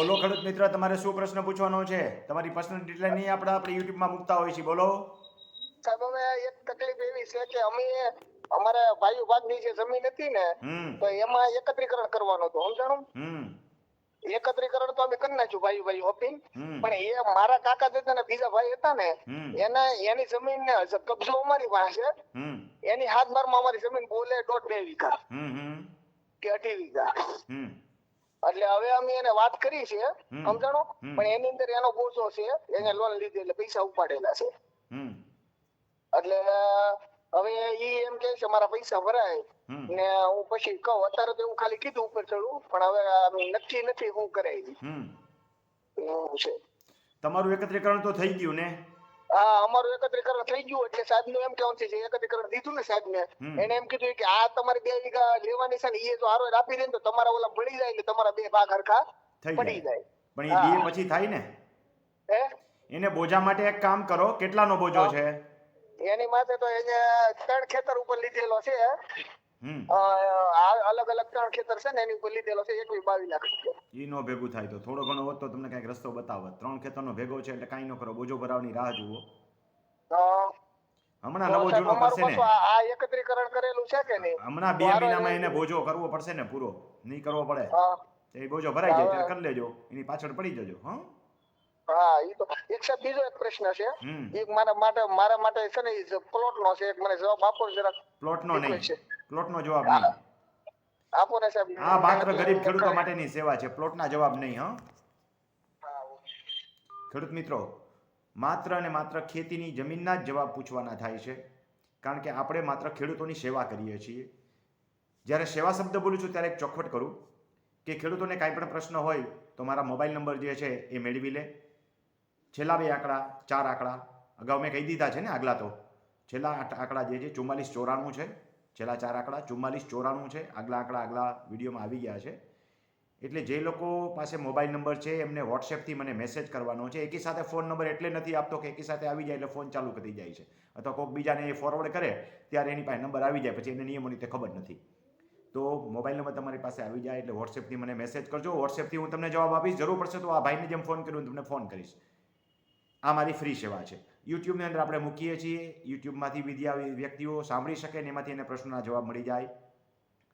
બોલો ખેડૂત મિત્ર, તમારે શું પ્રશ્ન પૂછવાનો છે? તમારી પર્સનલ ડિટેલ નહીં આપણે યુટ્યુબમાં મૂકતા હોઈએ છીએ. બોલો. સાહેબ હવે એક તકલીફ એવી છે કે અમે અમારે ભાઈઓ ભાગની જે જમીન હતી ને તો એમાં એકત્રીકરણ કરવાનું હતું, સમજાણું? એકત્રીકરણ તો અમે કરી નાખ્યું ભાઈ ઓપીન, પણ એ મારા કાકા હતા ને બીજા ભાઈ હતા ને એની જમીન ને કબજો અમારી પાસે, એની હાથ બારમાં અમારી જમીન બોલે 1.5-2 વીઘા કે 2.5 વીઘા. એટલે હવે અમે એને વાત કરી છે, સમજાણો, પણ એની અંદર એનો બોજો છે, એને લોન લીધી એટલે પૈસા ઉપાડેલા છે. એટલે હવે ઈ એમ કે છે મારા પૈસા ભરાય ને હું પછી કહું. અત્યારે તો એવું ખાલી કીધું ઉપર ચડવું, પણ હવે નક્કી નથી હું કરાય એવું છે. તમારું એકત્રીકરણ તો થઈ ગયું ને? હા, અમારું એકત્રીકરણ થઈ ગયું. એટલે સાહેબ નું એમ કેવું છે એકત્રીકરણ દીધું ને સાહેબ ને, એને એમ કીધું કે આ તમારી 2 વીઘા લેવાની છે ને એ જો હારો આપી દે ને તો તમારા ઓલા મળી જાય, એટલે તમારા 2 ભાગ હરખા પડી જાય. પણ એ દીએ પછી થાય ને? એને બોજા માટે એક કામ કરો. કેટલાનો બોજો છે? એની માથે તો એને 3 ખેતર ઉપર લીધેલો છે. અલગ અલગ 3 ખેતર છે ને એની ઉપર લીધેલો છે 21-22 લાખ રૂપિયા. ઈ નો ભેગું થાય તો થોડો ઘણો હોત તો તમને કઈક રસ્તો બતાવત. 3 ખેતરનો ભેગો છે એટલે કાંઈ ન કરો, બોજો ભરાવની રાહ જુઓ. હમણાં નવો જૂનો કરશે ને, આ એકત્રીકરણ કરેલું છે કે નહીં, હમણાં 2 મહિનામાં એને બોજો કરવો પડશે ને, પૂરો નહીં કરવો પડે એ બોજો ભરાઈ જાય ત્યારે કરી લેજો, એની પાછળ પડી જજો. હા, ઈ તો એક સાહેબ બીજો એક પ્રશ્ન છે, એક મારા માટે છે ને પ્લોટ નો છે, એક મને જવાબ આપો જરા. પ્લોટ નો નહીં, પ્લોટ નો જવાબ નહીં આપો ને સાહેબ. આ માત્ર ગરીબ ખેડૂતો માટેની સેવા છે, પ્લોટ ના જવાબ નહીં. ખેડૂત મિત્રો, માત્ર અને માત્ર ખેતીની જમીનના જ જવાબ પૂછવાના થાય છે, કારણ કે આપણે માત્ર ખેડૂતોની સેવા કરીએ છીએ. જ્યારે સેવા શબ્દ બોલું છું ત્યારે એક ચોખવટ કરું કે ખેડૂતોને કાંઈ પણ પ્રશ્ન હોય તો મારા મોબાઈલ નંબર જે છે એ મેળવી લે. છેલ્લા 2 આંકડા, 4 આંકડા અગાઉ મેં કહી દીધા છે ને, આગલા તો છેલ્લા આંકડા જે છે 4494 છે, છેલ્લા 4 આંકડા 4494 છે, આગલા વિડીયોમાં આવી ગયા છે. એટલે જે લોકો પાસે મોબાઈલ નંબર છે એમને વોટ્સએપથી મને મેસેજ કરવાનો છે. એકી સાથે ફોન નંબર એટલે નથી આપતો કે એકી સાથે આવી જાય એટલે ફોન ચાલુ કરી જાય છે, અથવા કોઈક બીજાને એ ફોરવર્ડ કરે ત્યારે એની પાસે નંબર આવી જાય, પછી એને નિયમોની રીતે ખબર નથી. તો મોબાઈલ નંબર તમારી પાસે આવી જાય એટલે વોટ્સએપથી મને મેસેજ કરજો. વોટ્સએપથી હું તમને જવાબ આપીશ. જરૂર પડશે તો આ ભાઈને જેમ ફોન કર્યો તમને ફોન કરીશ. આ મારી ફ્રી સેવા છે. યુટ્યુબની અંદર આપણે મૂકીએ છીએ, યુટ્યુબમાંથી બીજા વ્યક્તિઓ સાંભળી શકે ને એમાંથી એને પ્રશ્નોના જવાબ મળી જાય.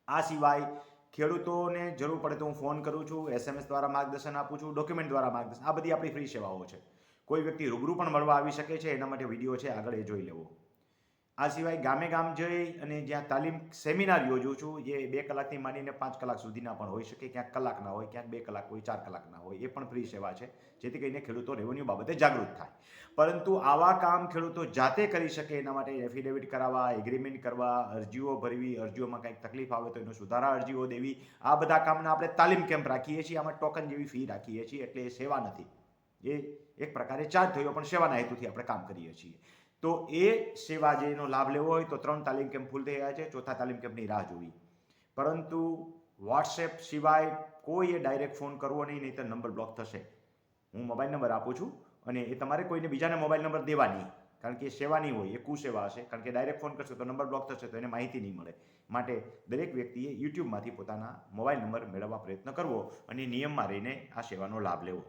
આ સિવાય ખેડૂતોને જરૂર પડે તો હું ફોન કરું છું, SMS દ્વારા માર્ગદર્શન આપું છું, ડોક્યુમેન્ટ દ્વારા માર્ગદર્શન. આ બધી આપણી ફ્રી સેવાઓ છે. કોઈ વ્યક્તિ રૂબરૂ પણ મળવા આવી શકે છે, એના માટે વિડીયો છે આગળ એ જોઈ લેવો. આ સિવાય ગામે ગામ જઈ અને જ્યાં તાલીમ સેમિનાર યોજું છું, જે 2 કલાકથી માંડીને 5 કલાક સુધીના પણ હોઈ શકે, ક્યાંક કલાકના હોય, ક્યાંક 2 કલાક હોય, 4 કલાકના હોય, એ પણ ફ્રી સેવા છે, જેથી કરીને ખેડૂતો રેવન્યુ બાબતે જાગૃત થાય. પરંતુ આવા કામ ખેડૂતો જાતે કરી શકે એના માટે એફિડેવિટ કરાવવા, એગ્રીમેન્ટ કરવા, અરજીઓ ભરવી, અરજીઓમાં કંઈક તકલીફ આવે તો એનો સુધારા અરજીઓ દેવી, આ બધા કામના આપણે તાલીમ કેમ્પ રાખીએ છીએ. આમાં ટોકન જેવી ફી રાખીએ છીએ, એટલે એ સેવા નથી, એ એક પ્રકારે ચાર્જ થયો, પણ સેવાના હેતુથી આપણે કામ કરીએ છીએ. તો એ સેવા જેનો લાભ લેવો હોય તો 3 તાલીમ કેમ્પ ફૂલ થઈ ગયા છે, 4થા તાલીમ કેમ્પની રાહ જોવી. પરંતુ વોટ્સએપ સિવાય કોઈએ ડાયરેક્ટ ફોન કરવો નહીં તો નંબર બ્લોક થશે. હું મોબાઈલ નંબર આપું છું અને એ તમારે કોઈને બીજાને મોબાઈલ નંબર દેવા નહીં, કારણ કે એ સેવા નહીં હોય, એ કુસેવા હશે. કારણ કે ડાયરેક્ટ ફોન કરશે તો નંબર બ્લોક થશે, તો એને માહિતી નહીં મળે. માટે દરેક વ્યક્તિએ યુટ્યુબમાંથી પોતાના મોબાઈલ નંબર મેળવવા પ્રયત્ન કરવો અને નિયમમાં રહીને આ સેવાનો લાભ લેવો.